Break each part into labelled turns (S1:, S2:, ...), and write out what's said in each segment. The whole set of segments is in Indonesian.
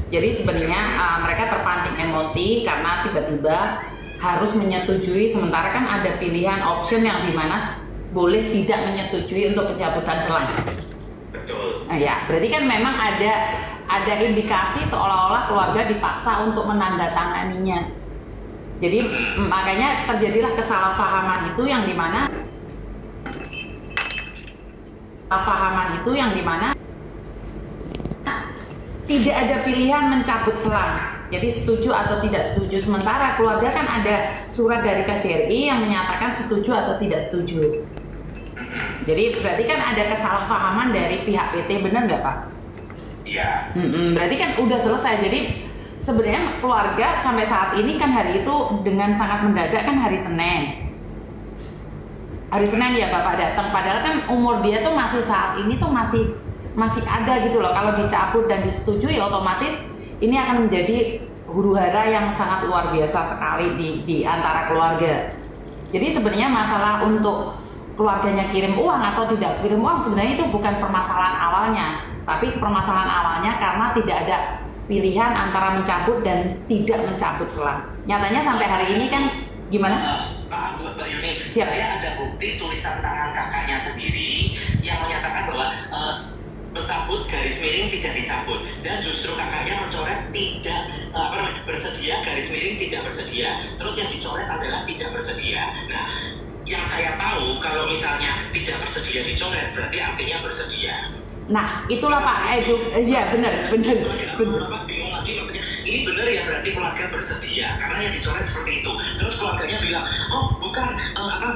S1: Jadi sebenarnya mereka terpancing emosi karena tiba-tiba harus menyetujui, sementara kan ada pilihan option yang dimana boleh tidak menyetujui untuk pencabutan selang.
S2: Betul.
S1: Ya, berarti kan memang ada indikasi seolah-olah keluarga dipaksa untuk menandatanganinya. Jadi makanya terjadilah kesalahpahaman itu yang dimana tidak ada pilihan mencabut selang. Jadi setuju atau tidak setuju. Sementara keluarga kan ada surat dari KJRI yang menyatakan setuju atau tidak setuju. Jadi berarti kan ada kesalahpahaman dari pihak PT, benar nggak Pak?
S2: Iya.
S1: Berarti kan udah selesai. Jadi sebenarnya keluarga sampai saat ini kan hari itu dengan sangat mendadak kan hari Senin. Hari Senin ya Bapak datang. Padahal kan umur dia tuh masih saat ini tuh masih ada gitu loh. Kalau dicabut dan disetujui otomatis ini akan menjadi huru hara yang sangat luar biasa sekali di antara keluarga. Jadi sebenarnya masalah untuk keluarganya kirim uang atau tidak kirim uang sebenarnya itu bukan permasalahan awalnya, tapi permasalahan awalnya karena tidak ada pilihan antara mencabut dan tidak mencabut selang. Nyatanya sampai hari ini kan gimana?
S2: Pak Yuni,
S1: Siap.
S2: saya ada bukti tulisan tangan kakaknya sendiri yang menyatakan bahwa mencabut garis miring tidak dicabut, dan justru kakaknya mencoret tidak bersedia garis miring tidak bersedia, terus yang dicoret adalah tidak bersedia. Nah, yang saya tahu kalau misalnya tidak bersedia dicoret berarti artinya bersedia.
S1: Nah, itulah Pak Edu. Iya benar.
S2: Bapak bingung lagi, maksudnya ini benar ya berarti keluarga bersedia karena yang dicoret seperti itu. Terus keluarganya bilang, oh bukan,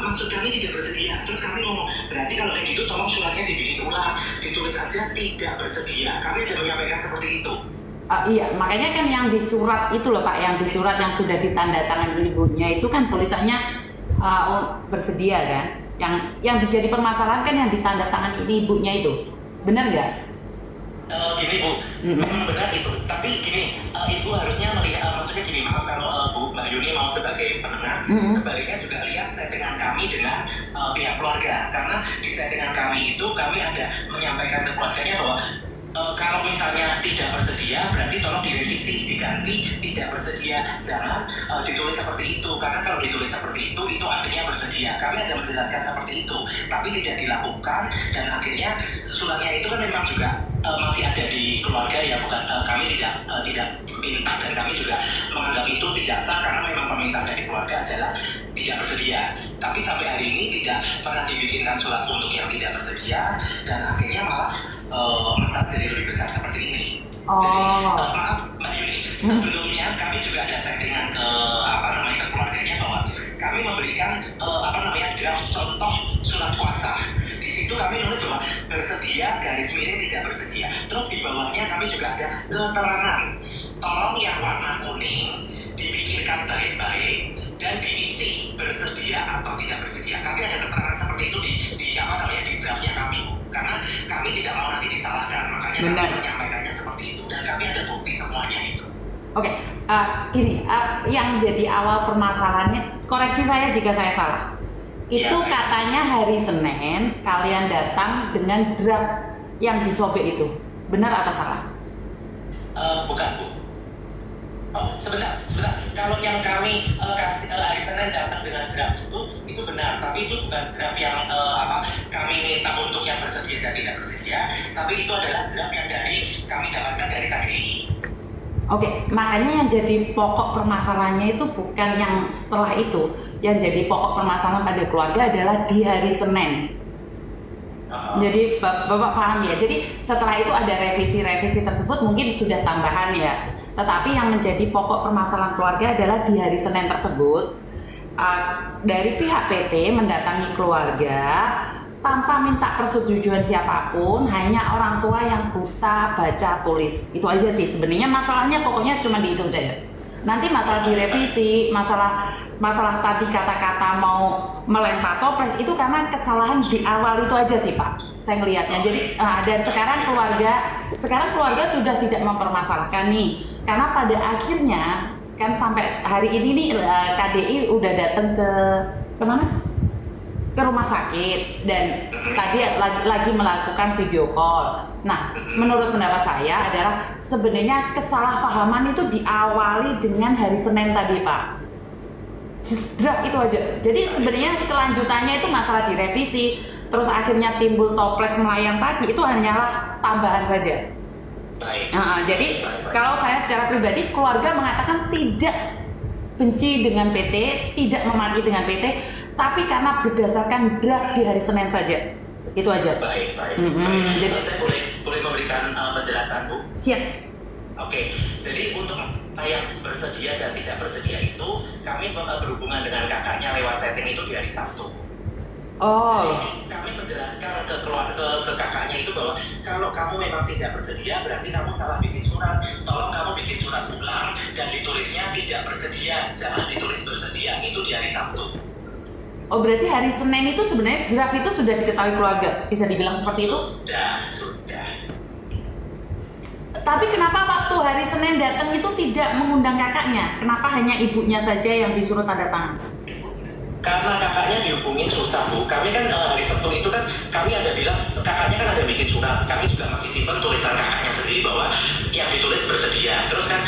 S2: maksud kami tidak bersedia. Terus kami ngomong, berarti kalau kayak gitu tolong suratnya dibikin ulang, ditulis aja tidak bersedia. Kami sudah menyampaikan seperti itu.
S1: Iya, makanya kan yang di surat itu loh Pak, yang di surat yang sudah ditandatangani ibunya itu kan tulisannya bersedia kan. Yang jadi permasalahan kan yang ditandatangani ini ibunya itu. Benar nggak?
S2: Gini Bu, memang benar itu. Tapi gini, Ibu harusnya melihat, maksudnya gini, maaf kalau Bu Mbak Yuni mau sebagai penengah, sebaliknya juga lihat settingan kami dengan pihak keluarga. Karena di settingan kami itu kami ada menyampaikan ke keluarganya bahwa kalau misalnya tidak bersedia berarti tolong direvisi, diganti tidak bersedia, jangan ditulis seperti itu, karena kalau ditulis seperti itu artinya bersedia. Kami ada menjelaskan seperti itu, tapi tidak dilakukan, dan akhirnya suratnya itu kan memang juga masih ada di keluarga ya, bukan kami tidak minta, dan kami juga menganggap itu tidak sah karena memang permintaan dari keluarga adalah tidak bersedia. Tapi sampai hari ini tidak pernah dibikinkan surat untuk yang tidak bersedia, dan akhirnya malah masalah jadi lebih besar seperti ini. Jadi maaf Mbak Yuni, sebelumnya kami juga ada chattingan ke ke keluarganya bahwa kami memberikan draft contoh surat kuasa. Di situ kami nulis bahwa bersedia garis miring tidak bersedia. Terus di bawahnya kami juga ada keterangan, tolong yang warna kuning dipikirkan baik-baik dan diisi bersedia atau tidak bersedia. Kami ada keterangan seperti itu di draftnya kami, karena kami tidak mau nanti disalahkan, makanya kami menyampaikannya seperti itu, dan kami ada bukti semuanya itu.
S1: Oke, gini, yang jadi awal permasalahannya, koreksi saya jika saya salah. Itu
S2: Ya,
S1: katanya hari Senin kalian datang dengan draft yang disobek itu, benar atau salah?
S2: Bukan Bu. Oh, sebentar. Kalau yang kami kasih hari Senin datang dengan draft itu benar, tapi itu bukan draft yang kami minta untuk yang bersedia dan tidak bersedia, tapi itu adalah draft yang kami dapatkan dari KDI.
S1: Oke, makanya yang jadi pokok permasalahannya itu bukan yang setelah itu. Yang jadi pokok permasalahan pada keluarga adalah di hari Senin. Jadi Bapak paham ya, jadi setelah itu ada revisi-revisi tersebut mungkin sudah tambahan ya. Tetapi yang menjadi pokok permasalahan keluarga adalah di hari Senin tersebut dari pihak PT mendatangi keluarga tanpa minta persetujuan siapapun, hanya orang tua yang buta baca tulis. Itu aja sih sebenarnya masalahnya, pokoknya cuma di itu saja. Nanti masalah direvisi, masalah tadi kata-kata mau melempar toples itu karena kesalahan di awal itu aja sih Pak. Saya ngelihatnya. Jadi dan sekarang keluarga sudah tidak mempermasalahkan nih. Karena pada akhirnya kan sampai hari ini nih KDI udah datang ke mana? ke rumah sakit dan tadi lagi melakukan video call. Nah, menurut pendapat saya adalah sebenarnya kesalahpahaman itu diawali dengan hari Senin tadi, Pak. Draft itu aja. Jadi sebenarnya kelanjutannya itu masalah direvisi, terus akhirnya timbul toples melayang tadi, itu hanyalah tambahan saja. Jadi kalau saya secara pribadi, keluarga mengatakan tidak benci dengan PT, tidak memaki dengan PT, tapi karena berdasarkan draft di hari Senin saja. Itu aja.
S2: Baik.
S1: Jadi
S2: saya boleh memberikan penjelasan, Bu?
S1: Siap.
S2: Oke, jadi untuk yang bersedia dan tidak bersedia itu, kami berhubungan dengan kakaknya lewat setting itu di hari Sabtu. Jadi kami menjelaskan ke kakaknya itu bahwa kalau kamu memang tidak bersedia, berarti kamu salah bikin surat. Tolong kamu bikin surat ulang dan ditulisnya tidak bersedia, jangan ditulis bersedia. Itu di hari Sabtu.
S1: Oh, berarti hari Senin itu sebenarnya draft itu sudah diketahui keluarga, bisa dibilang seperti itu?
S2: Sudah.
S1: Tapi kenapa waktu hari Senin datang itu tidak mengundang kakaknya? Kenapa hanya ibunya saja yang disuruh tanda tangan?
S2: Karena kakaknya dihubungin susah, Bu. Kami kan hari Sabtu itu kan kami ada bilang, kakaknya kan ada bikin surat. Kami juga masih simpan tulisan kakaknya sendiri bahwa yang ditulis bersedia. Terus kan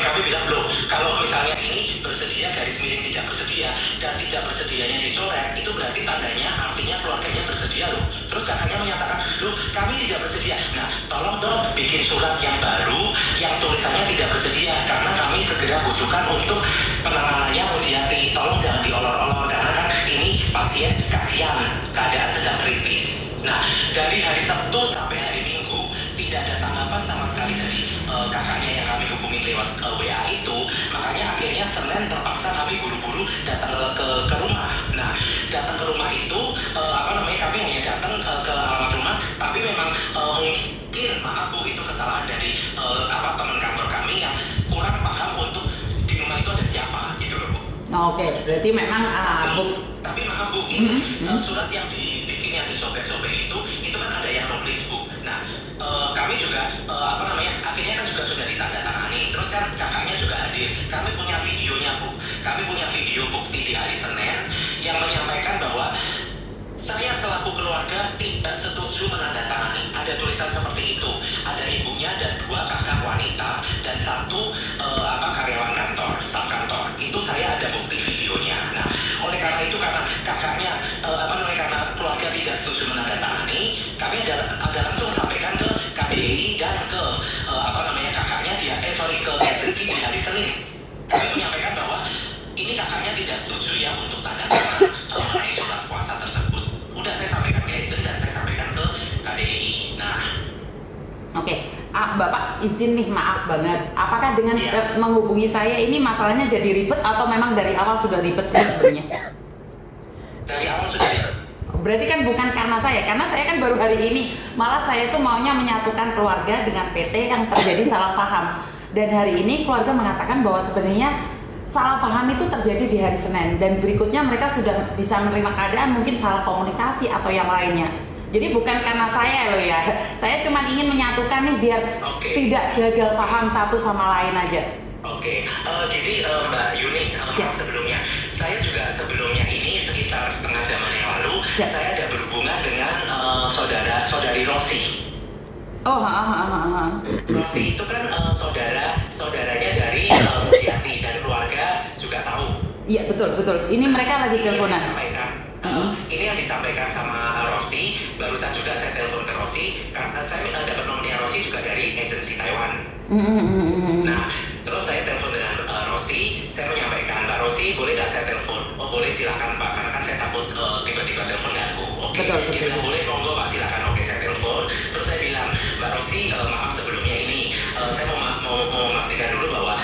S2: kami bilang, loh, kalau misalnya ini bersedia garis miring tidak bersedia dan tidak bersedianya dicoret, itu berarti tandanya artinya keluarganya bersedia loh. Terus kakaknya menyatakan, loh, kami tidak bersedia. Nah, tolong dong bikin surat yang baru yang tulisannya tidak bersedia, karena kami segera butuhkan untuk penanganannya Mujiati. Tolong jangan diolor-olor, karena kan ini pasien kasihan, keadaan sedang kritis. Nah, dari hari Sabtu sampai hari Minggu tidak ada tanggapan sama sekali dari kakaknya yang kami hubungi lewat WA itu. Makanya akhirnya Senin terpaksa kami buru-buru datang ke rumah. Nah, datang ke rumah itu kami hanya datang ke alamat rumah, tapi memang mungkin maaf Bu, itu kesalahan dari teman kantor kami yang kurang paham untuk di rumah itu ada siapa gitu loh, Bu.
S1: Oke, berarti memang Bu.
S2: Tapi maaf Bu, ini surat yang dibikin yang disobek-sobek itu kan ada yang nulis Bu. Nah, kami juga akhirnya kan juga sudah ditandatangani. Terus kan kakaknya juga hadir. Kami punya videonya Bu. Kami punya video bukti di hari Senin yang menyampaikan bahwa saya selaku keluarga tidak setuju menandatangani. Ada tulisan seperti itu. Ada ibunya dan 2 kakak wanita dan 1 karyawan kantor, staf kantor. Itu saya ada bukti videonya. Nah, oleh karena itu karena kakaknya karena keluarga tidak setuju menandatangani, kami ada langsung sampaikan ke KBRI dan ke kakaknya ke agensi di hari Senin. Kami menyampaikan bahwa ini kakaknya tidak setuju ya untuk tanda tangan mengenai surat kuasa tersebut. Udah saya sampaikan ke agent dan saya sampaikan ke KDI. Nah,
S1: oke. Bapak izin nih, maaf banget. Apakah dengan menghubungi saya ini masalahnya jadi ribet atau memang dari awal sudah ribet sih sebenarnya?
S2: Dari awal sudah ribet.
S1: Berarti kan bukan karena saya kan baru hari ini. Malah saya tuh maunya menyatukan keluarga dengan PT yang terjadi salah paham. Dan hari ini keluarga mengatakan bahwa sebenarnya salah paham itu terjadi di hari Senin dan berikutnya mereka sudah bisa menerima keadaan mungkin salah komunikasi atau yang lainnya. Jadi bukan karena saya loh ya, saya cuma ingin menyatukan nih biar tidak gagal paham satu sama lain aja.
S2: Jadi Mbak Yuni, sebelumnya, saya juga sebelumnya ini sekitar setengah jaman yang lalu, saya ada berhubungan dengan saudari Rosi. Rosi itu kan saudaranya dari Mujiati dan keluarga juga tahu.
S1: Iya betul. Ini mereka lagi teleponan.
S2: Ini yang disampaikan sama Rosi. Barusan juga saya telepon ke Rosi karena saya dapat nomornya Rosi juga dari agensi Taiwan. Nah, terus saya telepon dengan Rosi. Saya menyampaikan, Mbak Rosi, boleh nggak saya telepon? Oh boleh, silakan Pak. Karena kan saya takut tiba-tiba telepon ganggu. Dia bilang boleh, monggo Pak, silakan. Oke, saya telepon. Terus saya bilang, Mbak Rosi, maaf sebelumnya ini saya mau memastikan dulu bahwa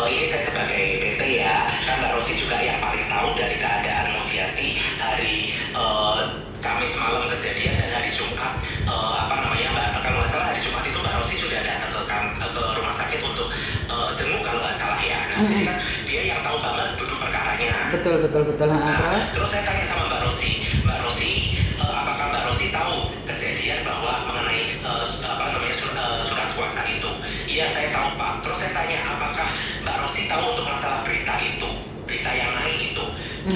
S2: ini saya sebagai PT ya, kan Mbak Rosi juga yang paling tahu dari keadaan Mujiati hari Kamis malam kejadian dan hari Jumat Mbak, kalau nggak salah hari Jumat itu Mbak Rosi sudah datang ke rumah sakit untuk jenguk kalau nggak salah ya. Nah, jadi kan dia yang tahu banget duduk perkaranya.
S1: Betul.
S2: Nah, terus saya tanya sama Mbak Rosi, apakah Mbak Rosi tahu kejadian bahwa mengenai surat kuasa itu? Iya, saya tahu Pak. Terus saya tanya, apakah Mbak Rosi tahu untuk masalah berita yang naik itu?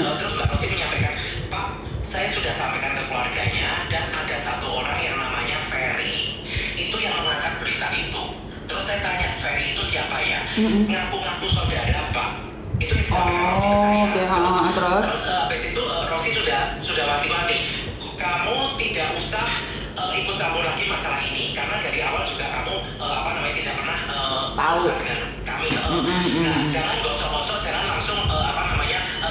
S2: Terus Mbak Rosi menyampaikan, Pak, saya sudah sampaikan ke keluarganya dan ada satu orang yang namanya Ferry itu yang mengangkat berita itu. Terus saya tanya, Ferry itu siapa ya? Ngaku-ngaku saudara, Pak. Itu disampaikan Rosi ke saya.
S1: Terus
S2: habis itu Rosi sudah wanti-wanti, kamu tidak usah ikut campur lagi masalah ini karena dari awal juga kamu tidak pernah
S1: tahu
S2: dengan kami. Nah, jangan gosok-gosok, jangan langsung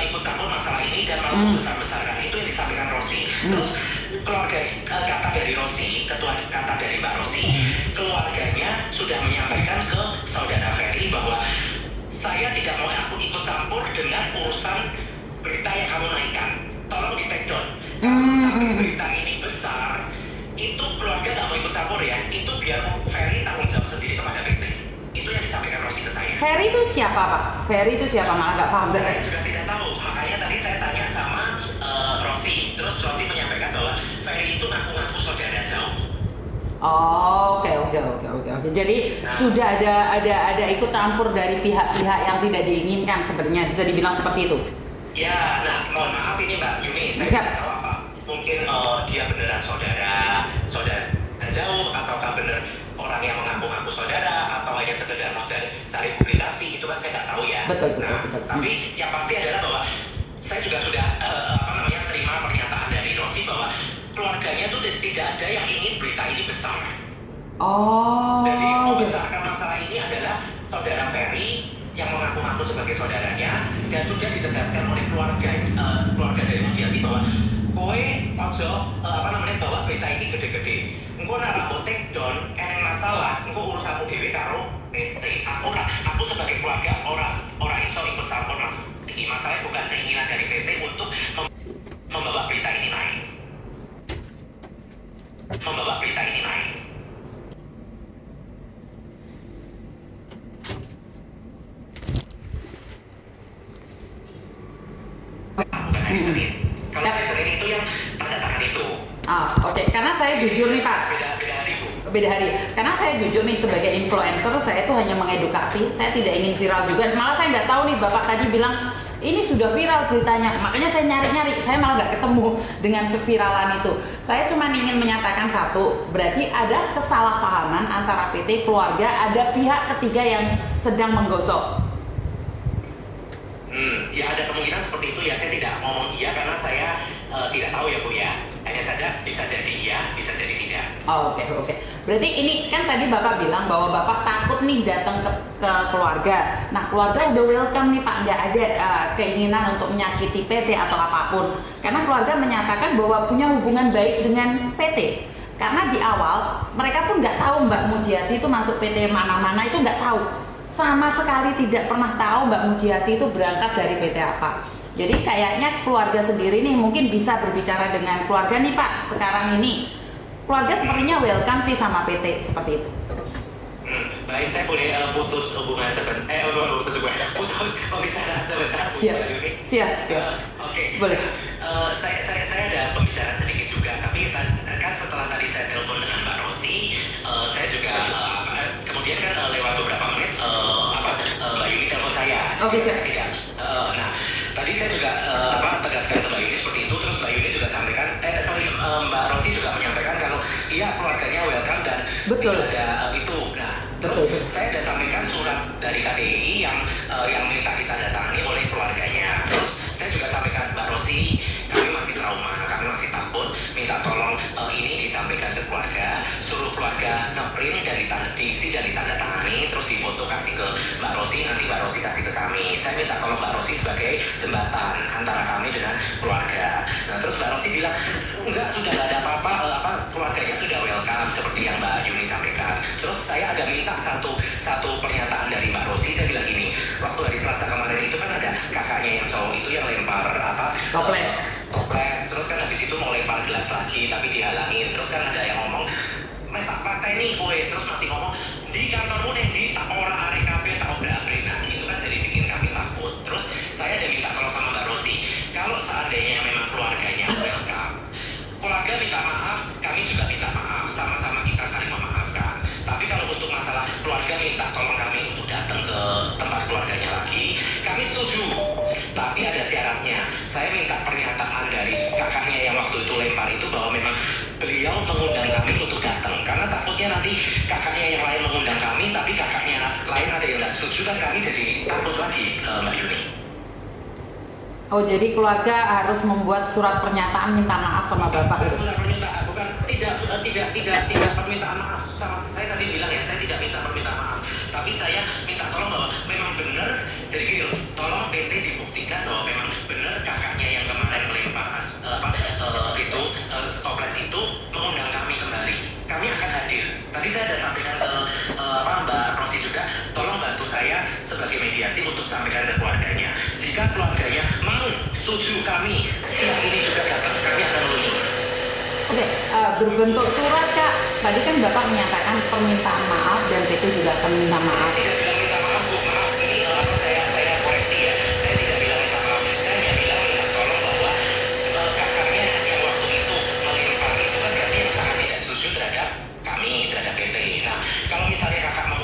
S2: ikut campur masalah ini dan malah besar-besarkan. Itu yang disampaikan Rosi. Terus keluarga kata dari Rosi, ketua kata dari Mbak Rosi, keluarganya sudah menyampaikan ke saudara Ferry bahwa saya tidak mau aku ikut campur dengan urusan berita yang kamu naikkan. Tolong di take down. Kalau sampai berita ini besar, itu keluarga nggak mau ikut campur ya. Itu biar Ferry tanggung jawab sendiri kepada PT. Itu yang disampaikan Rosi ke saya.
S1: Ferry itu siapa, Pak? Ferry itu siapa? Malah nggak paham saya.
S2: Saya juga tidak tahu. Makanya tadi saya tanya sama Rosi. Terus Rosi menyampaikan bahwa Ferry itu ngaku-ngaku saudara jauh.
S1: Oh, oke. Jadi sudah ada ikut campur dari pihak-pihak yang tidak diinginkan sebenarnya, bisa dibilang seperti itu.
S2: Ya, nah mohon maaf ini Mbak Yuni, saya tidak tahu apa. Mungkin dia beneran saudara jauh, ataukah bener orang yang mengaku-ngaku saudara, atau hanya sekedar mau cari publikasi, itu kan saya tidak tahu ya.
S1: Betul.
S2: Tapi yang pasti adalah bahwa saya juga sudah terima pernyataan dari Rosi bahwa keluarganya itu tidak ada yang ingin berita ini besar.
S1: Oh.
S2: Jadi yang membesarkan masalah ini adalah saudara Ferry yang mengaku-ngaku sebagai saudaranya, dan sudah ditegaskan oleh keluarga dari Mujiati bahwa kowe ojo bawa berita ini gede-gede. Engko nek mbok take down eneng masalah, engko urusanmu dhewe karo PT. Aku sebagai keluarga ora iso ikut campur Mas. Iki masalahnya bukan keinginan dari PT untuk membawa berita ini naik. Bukan hari Senin. Kalau hari Senin itu yang tanda tangan itu.
S1: Oke. Karena saya jujur nih Pak.
S2: Beda hari Bu.
S1: Beda hari. Karena saya jujur nih sebagai influencer, saya tuh hanya mengedukasi. Saya tidak ingin viral juga. Malah saya nggak tahu nih Bapak tadi bilang ini sudah viral beritanya. Makanya saya nyari-nyari. Saya malah nggak ketemu dengan keviralan itu. Saya cuma ingin menyatakan satu. Berarti ada kesalahpahaman antara PT keluarga. Ada pihak ketiga yang sedang menggosok.
S2: Ya ada kemungkinan seperti itu ya. Saya tidak ngomong iya karena saya tidak tahu ya Bu ya. Hanya saja bisa jadi iya, bisa jadi tidak.
S1: Oke. Berarti ini kan tadi Bapak bilang bahwa Bapak takut nih datang ke keluarga. Nah, keluarga udah welcome nih Pak, nggak ada keinginan untuk menyakiti PT atau apapun. Karena keluarga menyatakan bahwa punya hubungan baik dengan PT. Karena di awal mereka pun nggak tahu Mbak Mujiati itu masuk PT mana-mana, itu nggak tahu. Sama sekali tidak pernah tahu Mbak Mujiati itu berangkat dari PT apa. Jadi kayaknya keluarga sendiri nih mungkin bisa berbicara dengan keluarga nih Pak. Sekarang ini keluarga sepertinya welcome sih sama PT seperti itu.
S2: Baik, saya boleh putus hubungan sebentar. Putus pembicaraan sebentar.
S1: Siap.
S2: Oke.
S1: Boleh.
S2: Saya ada pembicaraan sedikit juga, tapi kan setelah tadi saya telepon dengan Mbak Rosi, saya juga kemudian kan lewat beberapa menit Mbak Yuni telepon saya.
S1: Oke, siap.
S2: Nah, tadi saya juga tegaskan ke Mbak Yuni seperti itu, terus Mbak Yuni juga sampaikan, Mbak Rosi juga menyampaikan kalau iya keluarganya welcome dan
S1: betul.
S2: Tidak ada itu. Nah, terus saya ada sampaikan surat dari KDI yang minta ditandatangani oleh keluarganya. Terus saya juga sampaikan Mbak Rosi, kami masih trauma, kami masih takut, minta tolong ini disampaikan ke keluarga, suruh keluarga ngeprint dan diisi dan ditandatangani, terus difoto kasih ke Mbak Rosi, nanti Mbak Rosi kasih ke kami. Saya minta tolong Mbak Rosi sebagai jembatan antara kami dengan keluarga. Nah, terus Mbak Rosi bilang, enggak, sudah nggak ada apa-apa, keluarganya sudah welcome seperti yang Mbak Yuni sampaikan. Terus saya ada minta satu pernyataan dari Mbak Rosi, saya bilang gini, waktu hari Selasa kemarin itu kan ada kakaknya yang cowok itu yang lempar toples, terus kan habis itu mau lempar gelas lagi tapi dihalangin, terus kan ada yang ngomong tak pakai nih kowe, terus masih ngomong di kantormu nih di tak ora arek kabeh tak obrak-abrik. Nah, itu kan jadi bikin kami takut. Terus saya ada minta tolong sama Mbak Rosi, kalau seandainya memang keluarganya welcome, keluarga minta maaf, kami juga minta maaf, sama-sama kita saling memaafkan. Tapi kalau untuk masalah keluarga minta tolong kami tapi kakaknya lain ada yang nggak setuju kan kami jadi takut lagi Mbak Yuni.
S1: Oh, jadi keluarga harus membuat surat pernyataan minta maaf sama bapak
S2: Bukan
S1: gitu?
S2: surat permintaan, bukan tidak permintaan maaf sama saya tadi bilang ya, saya tidak minta permintaan maaf, tapi saya minta tolong bahwa memang benar. Jadi gini loh, tolong PT dibuktikan bahwa memang benar kakaknya yang kemarin melempar toples itu mengundang kami kembali. Kami akan hadir. Tadi saya sudah sampaikan ke Mbak Rosi juga, tolong bantu saya sebagai mediasi untuk sampaikan ke keluarganya. Jika keluarganya mau setuju kami siang ini juga datang, kami akan meluncur.
S1: Oke, berbentuk surat Kak. Tadi kan Bapak menyatakan permintaan maaf dan PT juga akan minta maaf.
S2: Saya tidak bilang minta maaf, Bu. Maaf, ini saya koreksi ya. Saya tidak bilang minta maaf. Saya hanya bilang minta tolong bahwa kakaknya yang waktu itu melempar itu kan berarti yang sangat tidak setuju terhadap kami, terhadap PT. Nah, kalau misalnya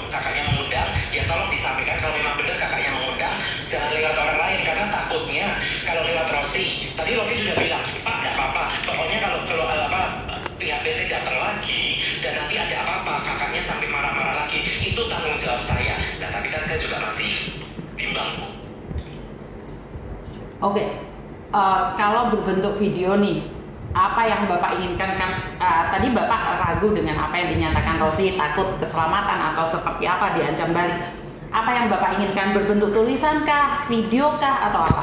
S2: kakaknya mengundang, ya tolong disampaikan kalau memang benar kakaknya mengundang, jangan lewat orang lain karena takutnya kalau lewat Rosi. Tadi Rosi sudah bilang, Pak, tidak apa-apa. Pokoknya kalau pihak PT datang lagi dan nanti ada apa-apa, kakaknya sampai marah-marah lagi, itu tanggung jawab saya. Nah, tapi kan saya juga masih bimbang, Bu.
S1: Oke, kalau berbentuk video nih, apa yang Bapak inginkan kan? Tadi Bapak ragu dengan apa yang dinyatakan Rosi, takut keselamatan atau seperti apa diancam balik. Apa yang Bapak inginkan, berbentuk tulisan kah, video kah, atau apa?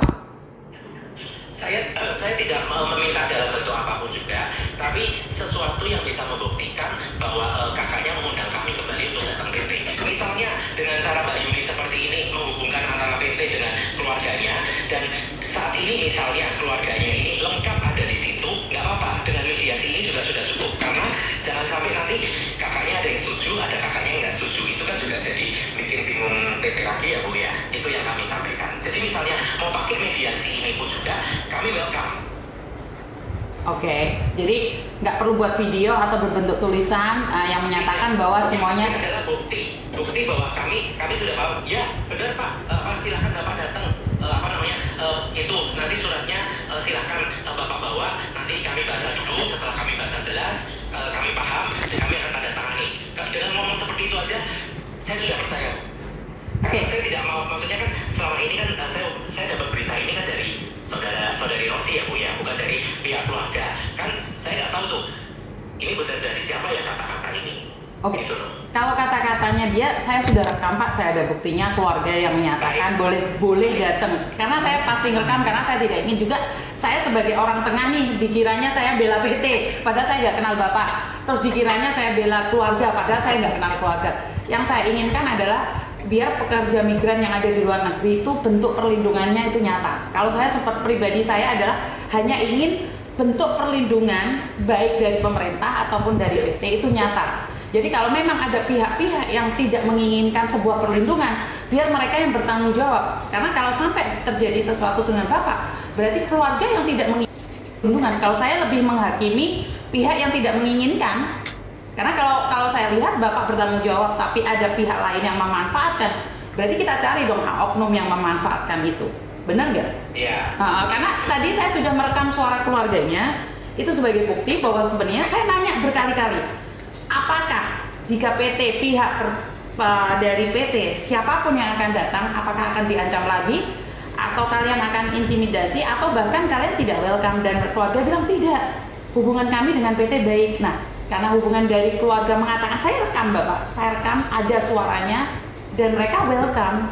S2: Saya tidak meminta dalam bentuk apapun juga, tapi sesuatu yang bisa membuktikan bahwa kakaknya mengundang kami kembali untuk datang PT. Misalnya dengan cara Mbak Yuni seperti ini menghubungkan antara PT dengan keluarganya, dan saat ini misalnya keluarganya ini lengkap ada di situ, nggak apa-apa. Dengan mediasi ini juga sudah cukup, karena jangan sampai nanti kakaknya ada yang setuju, ada kakaknya yang nggak setuju, itu kan juga jadi bikin bingung PT lagi ya Bu ya. Itu yang kami sampaikan. Jadi misalnya mau pakai mediasi ini pun juga kami welcome.
S1: Oke, jadi nggak perlu buat video atau berbentuk tulisan yang menyatakan bahwa semuanya
S2: ini adalah bukti bahwa kami sudah tahu. Ya benar Pak, silahkan Bapak datang. Itu nanti suratnya silahkan Bapak bawa. Nanti kami baca dulu. Setelah kami baca jelas, kami paham, dan kami akan tanda tangani. Dengan ngomong seperti itu aja, saya sudah percaya. Karena saya tidak mau, maksudnya kan selama ini kan saya dapat berita ini kan dari saudari Rosi ya Bu ya, bukan dari pihak keluarga. Kan saya nggak tahu tuh ini benar dari siapa ya kata-kata ini.
S1: Oke.
S2: Gitu loh.
S1: Kalau kata-katanya dia, saya sudah rekam Pak, saya ada buktinya, keluarga yang menyatakan boleh datang. Karena saya pasti ngerekam, karena saya tidak ingin juga saya sebagai orang tengah nih dikiranya saya bela PT, padahal saya nggak kenal Bapak. Terus dikiranya saya bela keluarga, padahal saya nggak kenal keluarga. Yang saya inginkan adalah biar pekerja migran yang ada di luar negeri itu bentuk perlindungannya itu nyata. Kalau saya seperti pribadi saya adalah hanya ingin bentuk perlindungan baik dari pemerintah ataupun dari PT itu nyata. Jadi kalau memang ada pihak-pihak yang tidak menginginkan sebuah perlindungan, biar mereka yang bertanggung jawab. Karena kalau sampai terjadi sesuatu dengan Bapak, berarti keluarga yang tidak menginginkan perlindungan. Kalau saya lebih menghakimi pihak yang tidak menginginkan. Karena kalau saya lihat Bapak bertanggung jawab, tapi ada pihak lain yang memanfaatkan, berarti kita cari dong oknum yang memanfaatkan itu. Benar nggak?
S2: Iya.
S1: Karena tadi saya sudah merekam suara keluarganya, itu sebagai bukti bahwa sebenarnya saya nanya berkali-kali. Apakah jika PT pihak dari PT siapapun yang akan datang, apakah akan diancam lagi atau kalian akan intimidasi atau bahkan kalian tidak welcome? Dan keluarga bilang tidak, hubungan kami dengan PT baik. Nah, karena hubungan dari keluarga mengatakan, saya rekam Bapak, saya rekam ada suaranya dan mereka welcome.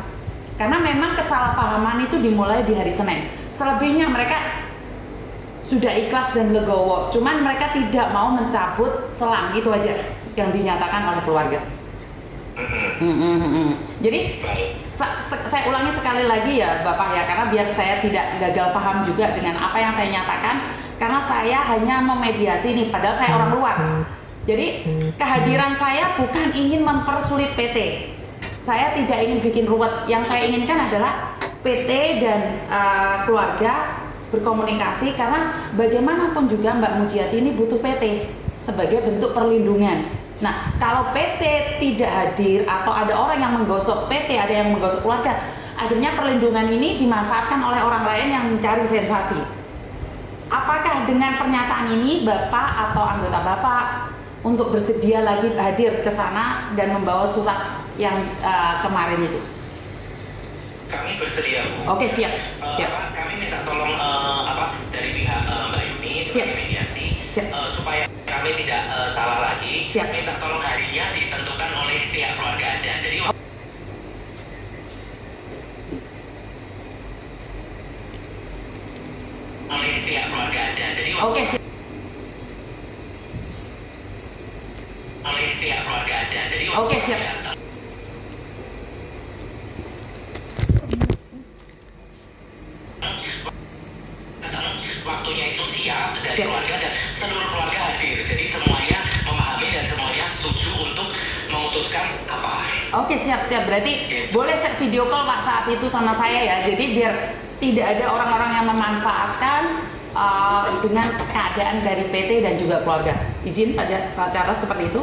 S1: Karena memang kesalahpahaman itu dimulai di hari Senin. Selebihnya mereka sudah ikhlas dan legowo, cuman mereka tidak mau mencabut selang, itu aja yang dinyatakan oleh keluarga. Jadi saya ulangi sekali lagi ya Bapak ya, karena biar saya tidak gagal paham juga dengan apa yang saya nyatakan, karena saya hanya memediasi nih, padahal saya orang luar. Jadi kehadiran saya bukan ingin mempersulit PT, saya tidak ingin bikin ruwet. Yang saya inginkan adalah PT dan keluarga berkomunikasi, karena bagaimanapun juga Mbak Mujiati ini butuh PT sebagai bentuk perlindungan. Nah, kalau PT tidak hadir atau ada orang yang menggosok PT, ada yang menggosok keluarga, akhirnya perlindungan ini dimanfaatkan oleh orang lain yang mencari sensasi. Apakah dengan pernyataan ini Bapak atau anggota Bapak untuk bersedia lagi hadir ke sana dan membawa surat yang kemarin itu?
S2: Kami bersedia, Bu.
S1: Oke, siap.
S2: Kami minta tolong dari pihak Mbak Yuni sebagai mediasi supaya kami tidak salah lagi. Minta tolong harinya ditentukan oleh pihak keluarga aja. Jadi oleh pihak keluarga aja. Jadi
S1: Oke, siap.
S2: oleh pihak keluarga aja. Jadi
S1: Oke, siap.
S2: Waktunya itu siap dari keluarga dan seluruh keluarga hadir. Jadi semuanya memahami dan semuanya setuju untuk memutuskan apa.
S1: Oke, siap. Berarti boleh set video call Pak saat itu sama saya ya. Jadi biar tidak ada orang-orang yang memanfaatkan dengan keadaan dari PT dan juga keluarga. Izin Pak Charles seperti itu?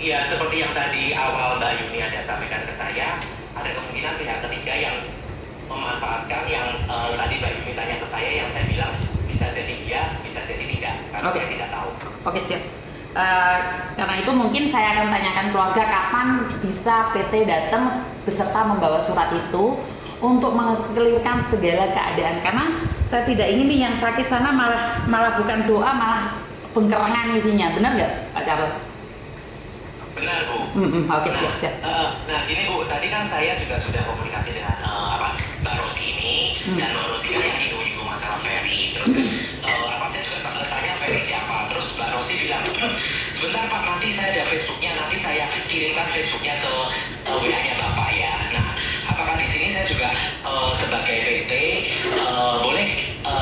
S2: Ya seperti yang tadi awal Mbak Yuni ada sampaikan ke saya, ada kemungkinan pihak ketiga yang memanfaatkan yang tadi Mbak Yuni tanya ke saya, yang saya bilang bisa jadi iya, bisa jadi tidak, karena saya tidak tahu.
S1: Oke, siap. Karena itu mungkin saya akan tanyakan keluarga kapan bisa PT datang beserta membawa surat itu untuk mengkelirkan segala keadaan, karena saya tidak ingin nih yang sakit sana malah bukan doa, malah pengkerangan isinya. Benar nggak Pak Charles?
S2: Benar, Bu.
S1: Oke, siap.
S2: Nah gini Bu, tadi kan saya juga sudah komunikasi dengan Mbak Rosi ini, dan Mbak Rosi kan yang ibu masalah Ferry. Terus saya juga tanya Ferry siapa, terus Mbak Rosi bilang sebentar Pak, nanti saya ada Facebooknya, nanti saya kirimkan Facebooknya ke WA-nya Bapak ya. Nah apakah di sini saya juga sebagai PT boleh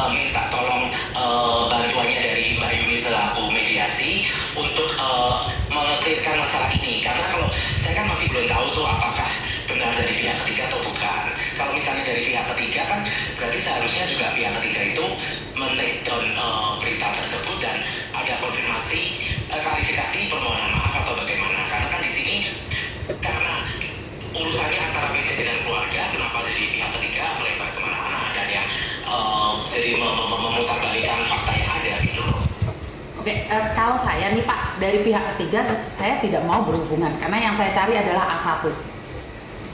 S2: minta tolong bantuannya dari Mbak Yuni selaku mediasi untuk mengetirkan masalah ini, karena kalau saya kan masih belum tahu tuh apakah benar dari pihak ketiga atau bukan. Kalau misalnya dari pihak ketiga kan berarti seharusnya juga pihak ketiga itu men-take down berita tersebut dan ada konfirmasi klarifikasi permohonan maaf atau bagaimana, karena kan di sini karena urusannya antara PT dengan keluarga, kenapa jadi pihak ketiga melebar kemana-mana dan yang jadi memutarbalikkan fakta yang ada gitu loh.
S1: Oke, kalau saya nih Pak, dari pihak ketiga saya tidak mau berhubungan karena yang saya cari adalah A1.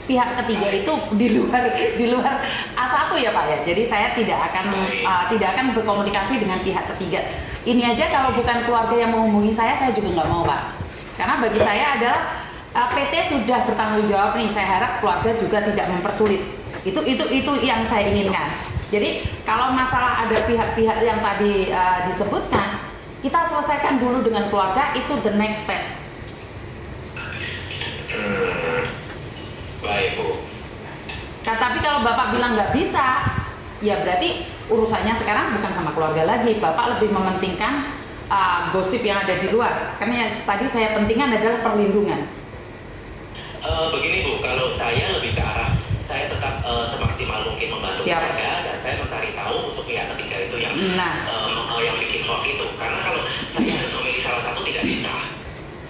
S1: Pihak ketiga itu di luar A1 ya Pak ya. Jadi saya tidak akan berkomunikasi dengan pihak ketiga. Ini aja kalau bukan keluarga yang menghubungi saya juga nggak mau Pak. Karena bagi saya adalah PT sudah bertanggung jawab nih. Saya harap keluarga juga tidak mempersulit. Itu yang saya inginkan. Jadi kalau masalah ada pihak-pihak yang tadi disebutkan, kita selesaikan dulu dengan keluarga, itu the next step.
S2: Baik Bu.
S1: Nah, tapi kalau Bapak bilang nggak bisa, ya berarti urusannya sekarang bukan sama keluarga lagi. Bapak lebih mementingkan gosip yang ada di luar. Karena yang tadi saya pentingkan adalah perlindungan.
S2: Begini Bu, kalau saya lebih ke arah saya tetap semaksimal mungkin membantu keluarga dan saya mencari tahu untuk pihak ketiga itu yang bikin hoax itu. Karena kalau saya harus memilih salah satu tidak bisa.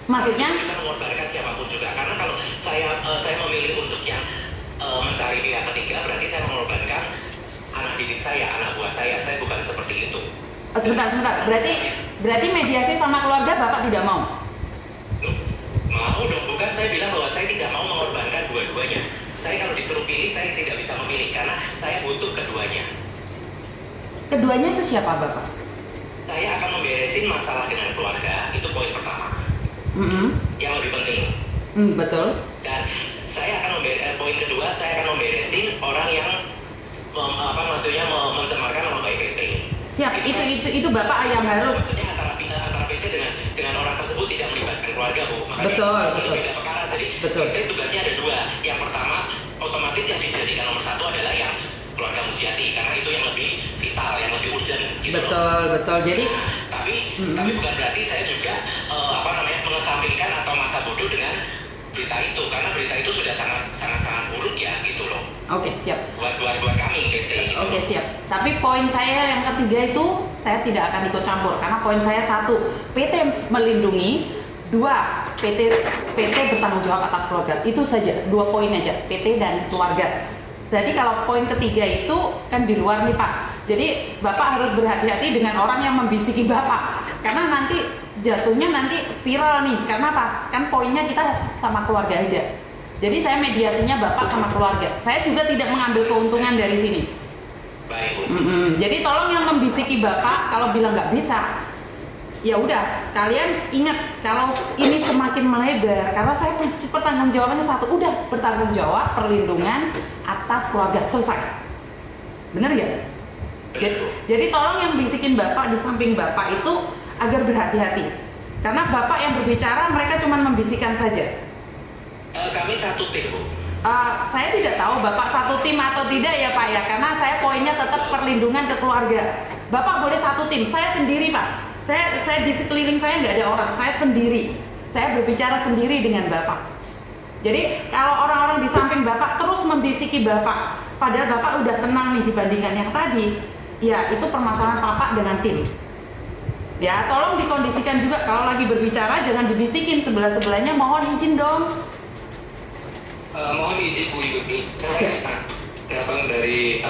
S1: Maksudnya?
S2: Saya bisa mengorbankan siapapun juga. Karena kalau saya memilih untuk yang mencari pihak ketiga, berarti saya mengorbankan anak didik saya, anak buah saya. Saya bukan seperti itu.
S1: Sebentar. Berarti mediasi sama keluarga Bapak tidak mau?
S2: Mau dong, bukan saya bilang bahwa saya tidak mau mengorbankan dua-duanya. Saya kalau disuruh pilih, saya tidak bisa memilih karena saya butuh keduanya.
S1: Keduanya itu siapa Bapak?
S2: Saya akan memberesin masalah dengan keluarga, itu poin pertama. Yang lebih penting.
S1: Betul.
S2: Dan saya akan poin kedua, saya akan memberesin orang yang mencemarkan nama baik PT.
S1: Siap, itu Bapak yang harus.
S2: Maksudnya antara PT dengan orang tersebut tidak melibatkan keluarga Bu. Makanya
S1: betul.
S2: Beda perkara. Jadi PT tugasnya ada dua. Yang pertama, otomatis yang dijadikan nomor satu adalah yang keluarga Mujiati karena itu yang lebih vital, yang lebih urgent. Gitu
S1: betul. Jadi
S2: tapi bukan berarti saya juga mengesampingkan atau masa bodoh dengan berita itu, karena berita itu sudah sangat buruk ya gitu loh.
S1: Oke, siap.
S2: Buat kami PT. Gitu.
S1: Oke, siap. Tapi poin saya yang ketiga itu saya tidak akan ikut campur karena poin saya satu, PT melindungi, dua, PT bertanggung jawab atas keluarga. Itu saja, dua poin aja, PT dan keluarga. Jadi kalau poin ketiga itu kan di luar nih Pak. Jadi Bapak harus berhati-hati dengan orang yang membisiki Bapak. Karena nanti jatuhnya nanti viral nih. Karena apa? Kan poinnya kita sama keluarga aja. Jadi saya mediasinya bapak sama keluarga. Saya juga tidak mengambil keuntungan dari sini.
S2: Baik, Bu.
S1: Jadi tolong yang membisiki bapak kalau bilang nggak bisa, ya udah kalian ingat kalau ini semakin melebar karena saya pertanggung jawabannya satu, udah bertanggung jawab perlindungan atas keluarga, selesai. Bener nggak? Jadi tolong yang bisikin bapak di samping bapak itu agar berhati-hati. Karena bapak yang berbicara mereka cuma membisikkan saja.
S2: Kami satu tim, Bu.
S1: Saya tidak tahu bapak satu tim atau tidak ya Pak ya, karena saya poinnya tetap perlindungan ke keluarga. Bapak boleh satu tim, saya sendiri Pak. Saya di sekeliling saya nggak ada orang, saya sendiri. Saya berbicara sendiri dengan bapak. Jadi kalau orang-orang di samping bapak terus membisiki bapak, padahal bapak udah tenang nih dibandingkan yang tadi, ya itu permasalahan bapak dengan tim. Ya tolong dikondisikan juga kalau lagi berbicara jangan dibisikin sebelah-sebelahnya, mohon izin dong.
S2: Mohon izin Bu Yuni, saya Abang dari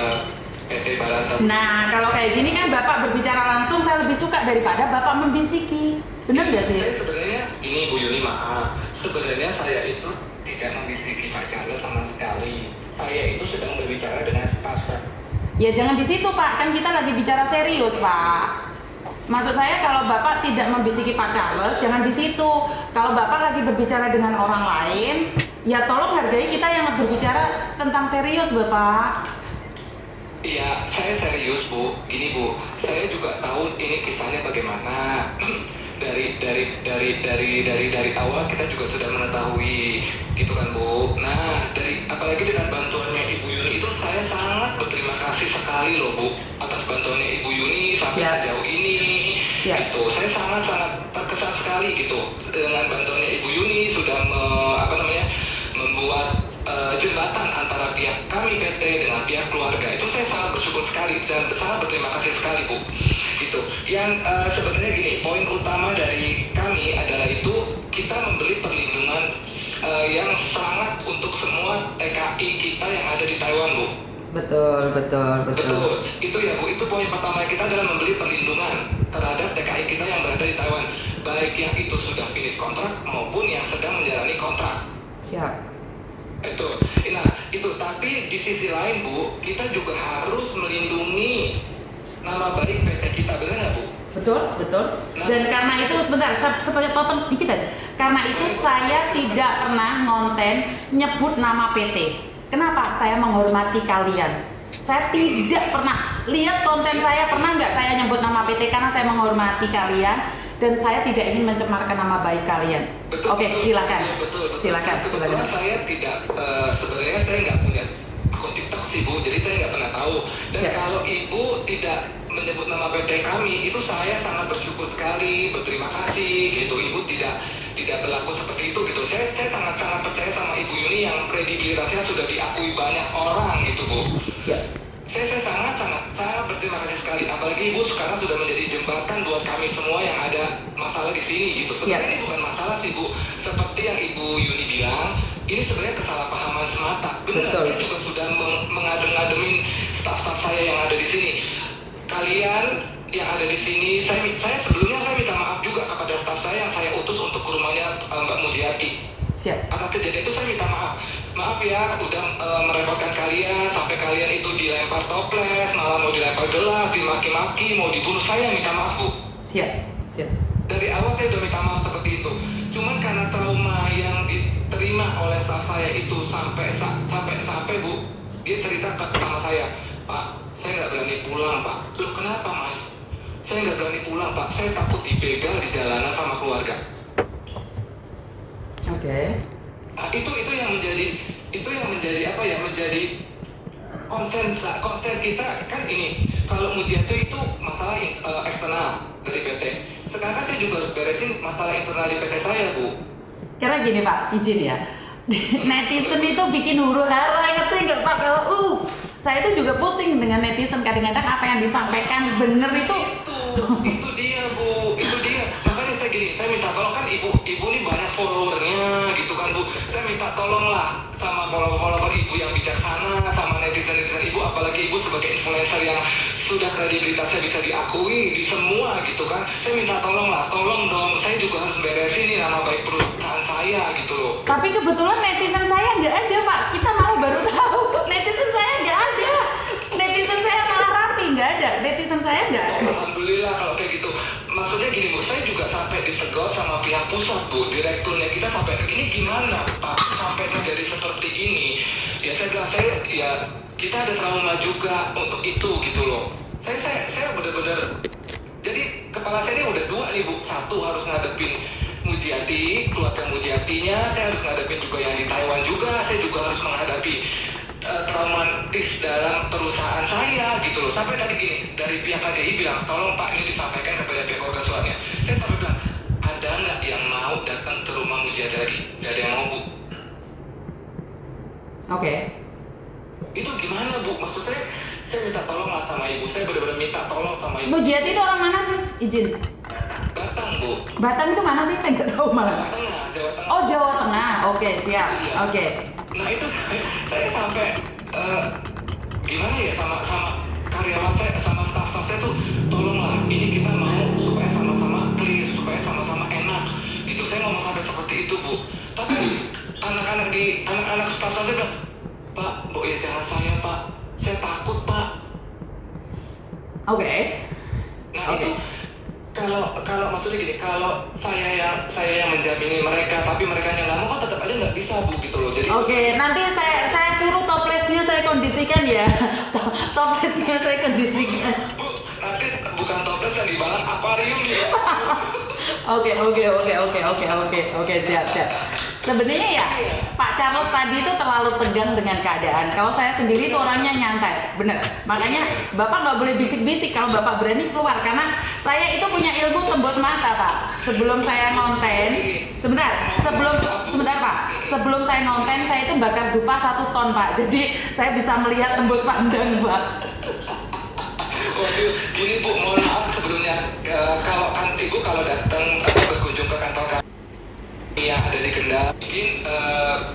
S2: PT Barata.
S1: Nah kalau kayak gini kan bapak berbicara langsung, saya lebih suka daripada bapak membisiki. Bener gak sih?
S2: Saya sebenarnya, ini Bu Yuni maaf, sebenarnya saya itu tidak membisiki Pak Charles sama sekali. Saya itu sedang berbicara dengan staf.
S1: Ya jangan di situ Pak, kan kita lagi bicara serius Pak. Maksud saya kalau bapak tidak membisiki Pak Charles, jangan di situ. Kalau bapak lagi berbicara dengan orang lain, ya tolong hargai kita yang berbicara tentang serius Bapak.
S2: Iya, saya serius Bu. Gini Bu, saya juga tahu ini kisahnya bagaimana. dari awal kita juga sudah mengetahui, gitu kan Bu. Nah, apalagi dengan bantuannya Ibu Yuni itu saya sangat berterima kasih sekali loh Bu atas bantuannya Ibu Yuni sampai sejauh ini. Gitu. Saya sangat terkesan sekali gitu dengan bantuannya Ibu Yuni sudah membuat jembatan antara pihak kami PT dengan pihak keluarga. Itu saya sangat bersyukur sekali dan sangat berterima kasih sekali Bu. Gitu. Yang sebenarnya gini, poin utama dari kami adalah itu kita membeli perlindungan yang sangat untuk semua TKI kita yang ada di Taiwan Bu.
S1: Betul.
S2: Itu ya Bu, itu poin pertama kita adalah membeli perlindungan terhadap TKI kita yang berada di Taiwan, baik yang itu sudah finish kontrak maupun yang sedang menjalani kontrak.
S1: Siap.
S2: Itu tapi di sisi lain Bu, kita juga harus melindungi nama baik PT kita, benar nggak Bu?
S1: Betul. Dan karena itu sebentar, sebagai potong sedikit aja. Karena itu saya tidak pernah ngonten nyebut nama PT. Kenapa? Saya menghormati kalian. Saya tidak pernah lihat konten saya, pernah nggak saya nyebut nama PT, karena saya menghormati kalian dan saya tidak ingin mencemarkan nama baik kalian. Oke, silakan.
S2: Betul.
S1: Silakan.
S2: Saya tidak, sebenarnya saya nggak punya akun TikTok sih Bu, jadi saya nggak pernah tahu. Dan kalau Ibu tidak menyebut nama PT kami, itu saya sangat bersyukur sekali, berterima kasih gitu. Ibu tidak berlaku seperti itu gitu. Saya sangat percaya sama Ibu Yuni yang kredibilitasnya sudah diakui banyak orang gitu Bu. Saya sangat berterima kasih sekali. Apalagi Ibu sekarang sudah menjadi jembatan buat kami semua yang ada masalah di sini gitu. Sebenarnya ini bukan masalah sih Bu. Seperti yang Ibu Yuni bilang, ini sebenarnya kesalahpahaman semata. Benar, saya juga sudah mengadem-ngademin staf-staf saya yang ada di sini. Kalian yang ada di sini, saya sebelumnya saya minta maaf juga kepada staf saya yang saya utus untuk ke rumahnya Mbak Mujiati. Atas kejadian itu saya minta maaf ya, udah merepotkan kalian sampai kalian itu dilempar toples, malah mau dilempar gelas, dimaki-maki, mau dibunuh. Saya minta maaf Bu.
S1: Siap.
S2: Dari awal saya udah minta maaf seperti itu. Cuman karena trauma yang diterima oleh staf saya itu sampai Bu, dia cerita sama saya, Pak, saya nggak berani pulang Pak. Loh kenapa Mas? Saya nggak berani pulang Pak, saya takut dibegal di jalanan sama keluarga.
S1: Oke.
S2: Nah, itu yang menjadi apa ya, menjadi konsen kita kan ini. Kalau Mujiati itu masalah eksternal dari PT. Sekarang saya juga harus beresin masalah internal di PT saya Bu.
S1: Karena gini Pak, izin ya. Netizen itu bikin huru hara, ngerti nggak Pak? Kalau saya itu juga pusing dengan netizen, kadang-kadang apa yang disampaikan bener itu
S2: dia Bu, itu dia. Makanya saya minta tolong, kan ibu ini banyak followernya gitu kan Bu. Saya minta tolonglah sama follower Ibu yang bijaksana, sama netizen Ibu, apalagi Ibu sebagai influencer yang
S3: sudah kredibilitasnya bisa diakui di semua gitu kan. Saya minta tolong dong, saya juga harus beresin nih nama baik perusahaan saya gitu loh.
S1: Tapi kebetulan netizen saya nggak ada Pak, kita malah baru tahu. Netizen saya nggak ada, netizen saya malah rapi, nggak ada, netizen saya nggak ada.
S3: Alhamdulillah kalau kayak gitu. Maksudnya gini Bu, saya juga sampai ditegur sama pihak pusat Bu, direkturnya kita sampai ini gimana Pak, sampai terjadi seperti ini. Ya saya bilang, kita ada trauma juga untuk itu gitu loh. Saya benar-benar, jadi kepala saya ini udah dua nih Bu. Satu harus ngadepin Mujiati, keluarga Mujiatinya, saya harus ngadepin juga yang di Taiwan juga, saya juga harus menghadapi traumatis dalam perusahaan saya gitu loh. Sampai tadi gini, dari pihak KDI bilang, tolong Pak ini disampaikan kepada pihak keluarga suaminya. Saya sampai bilang, ada nggak yang mau datang ke rumah Mujiati lagi? Nggak ada yang mau Bu.
S1: Oke.
S3: Itu gimana Bu? Maksud saya minta tolong lah sama ibu, saya benar-benar minta tolong sama ibu.
S1: Mujiati itu orang mana sih? Izin.
S3: Batang Bu.
S1: Batang itu mana sih? Saya nggak tahu malah.
S3: Jawa Tengah.
S1: Oh Jawa Tengah, oke siap,
S3: Iya.
S1: oke.
S3: Nah itu saya sampai gimana ya sama karyawan saya, sama staff saya tuh, tolonglah ini kita mau supaya sama-sama clear, supaya sama-sama enak gitu. Saya ngomong sampai seperti itu Bu. Tapi anak-anak staff saya bilang, Pak, Bu ya jangan saya Pak, saya takut Pak.
S1: Oke.
S3: Nah
S1: Oke.
S3: itu kalau maksudnya gini, kalau saya yang menjamini mereka, tapi mereka yang nggak mau kan tetap aja nggak bisa Bu gitu loh. Jadi
S1: Oke, nanti saya suruh toplesnya saya kondisikan ya. Toplesnya saya kondisikan.
S3: Bu, nanti bukan toples yang dibalang akuarium nih.
S1: Oke, siap. Sebenarnya ya, Pak Charles tadi itu terlalu tegang dengan keadaan. Kalau saya sendiri itu orangnya nyantai, bener. Makanya Bapak nggak boleh bisik-bisik kalau Bapak berani keluar, karena saya itu punya ilmu tembus mata, Pak. Sebelum saya ngonten, sebentar Pak. Sebelum saya ngonten, saya itu bakar dupa 1 ton, Pak. Jadi saya bisa melihat tembus pandang, Pak.
S3: Waduh, gini Bu, mohon maaf sebelumnya, kalau Ibu kalau datang atau berkunjung ke kantor kami yang ada di Kendal, bikin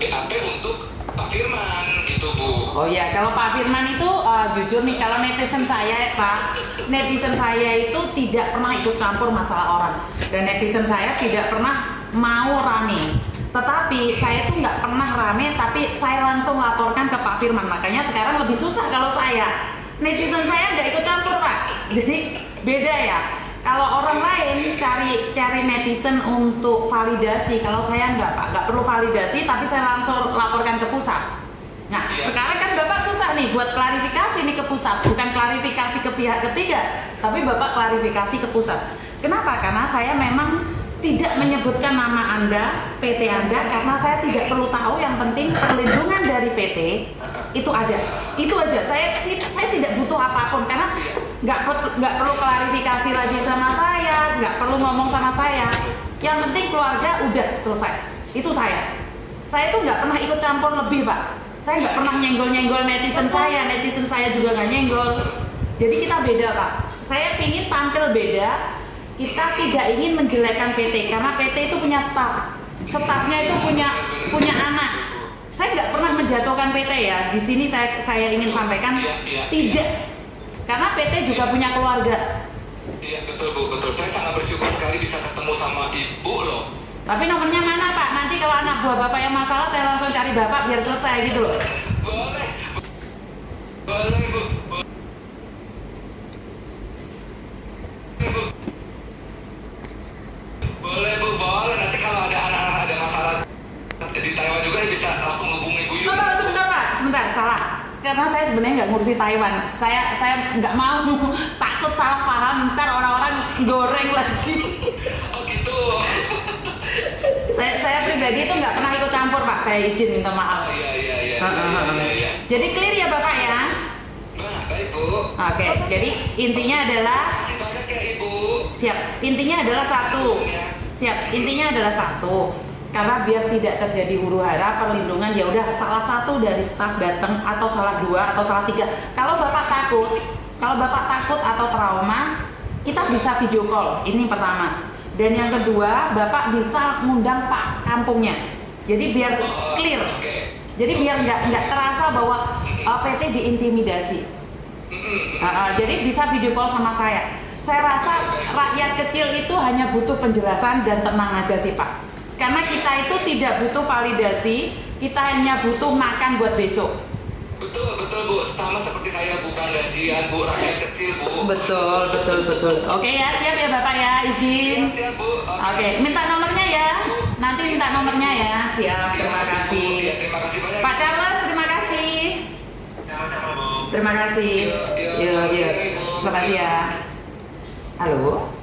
S3: BAP untuk Pak Firman gitu Bu.
S1: Oh ya, kalau Pak Firman itu jujur nih, kalau netizen saya Pak, netizen saya itu tidak pernah ikut campur masalah orang, dan netizen saya tidak pernah mau rame. Tetapi saya itu nggak pernah rame, tapi saya langsung laporkan ke Pak Firman. Makanya sekarang lebih susah kalau saya. Netizen saya nggak ikut campur Pak, jadi beda ya. Kalau orang lain cari netizen untuk validasi, kalau saya nggak perlu validasi, tapi saya langsung laporkan ke pusat. Nah, sekarang kan Bapak susah nih buat klarifikasi nih ke pusat, bukan klarifikasi ke pihak ketiga, tapi Bapak klarifikasi ke pusat. Kenapa? Karena saya memang tidak menyebutkan nama Anda, PT Anda, karena saya tidak perlu tahu. Yang penting perlindungan dari PT itu ada. Itu aja. Saya tidak butuh apapun, karena nggak perlu klarifikasi lagi sama saya, nggak perlu ngomong sama saya. Yang penting keluarga udah selesai. Itu saya. Saya tuh nggak pernah ikut campur lebih Pak. Saya nggak pernah nyenggol netizen saya juga nggak nyenggol. Jadi kita beda Pak. Saya pingin tampil beda. Kita tidak ingin menjelekkan PT, karena PT itu punya staffnya itu punya anak. Saya nggak pernah menjatuhkan PT ya. Di sini saya ingin sampaikan tidak, karena PT juga punya keluarga.
S3: Iya betul Bu, betul. Saya sangat bersyukur sekali bisa ketemu sama Ibu loh.
S1: Tapi nomornya mana Pak? Nanti kalau anak buah Bapak yang masalah, saya langsung cari Bapak biar selesai gitu loh.
S3: Boleh Bu. Boleh Bu, boleh. Nanti kalau ada anak-anak ada masalah di Taiwan juga bisa langsung hubungi Bu Yu.
S1: Oh, sebentar, salah. Karena saya sebenarnya nggak ngurusi Taiwan. Saya nggak mau takut salah paham, ntar orang-orang goreng lagi.
S3: Oh gitu.
S1: Saya pribadi itu nggak pernah ikut campur Pak. Saya izin minta maaf.
S3: Iya.
S1: Jadi clear ya Bapak ya.
S3: Nah, baik Bu.
S1: Oke, jadi intinya adalah
S3: Terima kasih banyak ya Ibu.
S1: siap. Intinya adalah satu. Karena biar tidak terjadi huru-hara, perlindungan ya udah salah satu dari staf datang, atau salah 2 atau salah 3. Kalau Bapak takut atau trauma, kita bisa video call. Ini pertama. Dan yang kedua, Bapak bisa ngundang Pak kampungnya. Jadi biar clear. Jadi biar nggak terasa bahwa PT diintimidasi. Jadi bisa video call sama saya. Saya rasa rakyat kecil itu hanya butuh penjelasan dan tenang aja sih Pak. Karena kita itu tidak butuh validasi, kita hanya butuh makan buat besok.
S3: Betul Bu, sama seperti saya bukan gajian Bu, rakyat kecil Bu.
S1: Betul. Oke ya, siap ya Bapak ya, izin.
S3: Siap Bu.
S1: Oke, minta nomornya ya. Nanti minta nomornya ya. Siap, terima kasih.
S3: Terima kasih banyak.
S1: Pak Charles, terima kasih.
S2: Sama-sama Bu.
S1: Terima kasih. Selamat siang. Halo.